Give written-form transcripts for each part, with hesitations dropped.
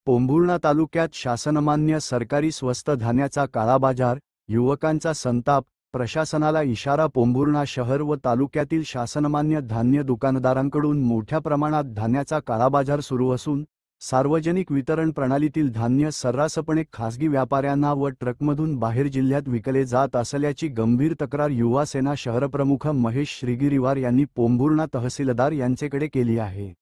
पोंभुर्णा तालुक्यात शासनमान्य सरकारी स्वस्त धान्याचा काळाबाजार, युवकांचा संताप, प्रशासनाला इशारा. पोंभुर्णा शहर व तालुक्यातील शासनमान्य धान्य दुकानदारांकडून मोठ्या प्रमाणात धान्याचा काळाबाजार सुरू असून सार्वजनिक वितरण प्रणालीतील धान्य सर्रासपणे खासगी व्यापाऱ्यांना व ट्रकमधून बाहेर जिल्ह्यात विकले जात असल्याची गंभीर तक्रार युवा सेना शहरप्रमुख महेश श्रीगिरीवार यांनी पोंभुर्णा तहसीलदार यांचेकडे केली आहे.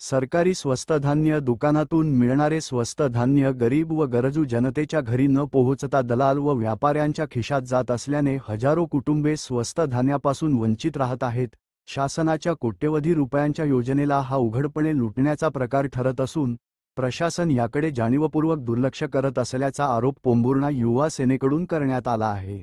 सरकारी स्वस्त धान्य दुकानातून मिळणारे स्वस्त धान्य गरीब व गरजू जनतेच्या घरी न पोहोचता दलाल व व्यापाऱ्यांच्या खिशात जात असल्याने हजारो कुटुंबे स्वस्त धान्यापासून वंचित राहत आहेत. शासनाच्या कोट्यवधी रुपयांच्या योजनेला हा उघडपणे लुटण्याचा प्रकार ठरत असून प्रशासन याकडे जाणीवपूर्वक दुर्लक्ष करत असल्याचा आरोप पोंभुर्णा युवा सेनेकडून करण्यात आला आहे.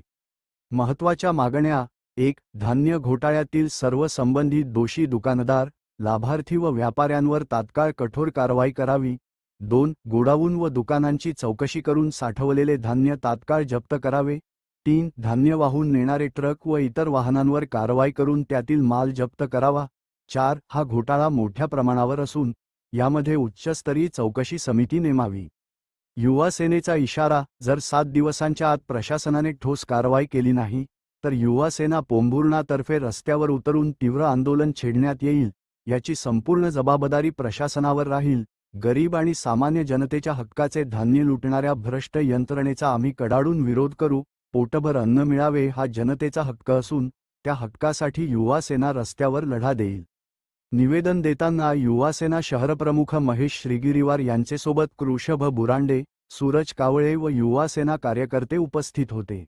महत्त्वाच्या मागण्या: 1. धान्य घोटाळ्यातील सर्व संबंधित दोषी दुकानदार, लाभार्थी व व्यापाऱ्यांवर तात्काळ कठोर कारवाई करावी. 2. गोडाऊन व दुकानांची चौकशी करून साठवलेले धान्य तात्काळ जप्त करावे. 3. धान्य वाहून नेणारे ट्रक व इतर वाहनांवर कारवाई करून त्यातील माल जप्त करावा. 4. हा घोटाळा मोठ्या प्रमाणावर असून यामध्ये उच्चस्तरीय चौकशी समिती नेमावी. युवा सेनेचा इशारा: जर 7 दिवसांच्या आत प्रशासनाने ठोस कारवाई केली नाही तर युवा सेना पोंभुर्णातर्फे रस्त्यावर उतरून तीव्र आंदोलन छेडण्यात येईल. याची संपूर्ण जबाबदारी प्रशासनावर राहील. गरीब आणि सामान्य जनतेच्या हक्काचे धान्य लुटणाऱ्या भ्रष्ट यंत्रणेचा आम्ही कडाडून विरोध करू. पोटभर अन्न मिळावे हा जनतेचा हक्क असून त्या हक्कासाठी युवा सेना रस्त्यावर लढा देईल. निवेदन देताना युवा सेना शहरप्रमुख महेश श्रीगिरीवार यांचेसोबत कृषभ बुरांडे, सूरज कावळे व युवा सेना कार्यकर्ते उपस्थित होते.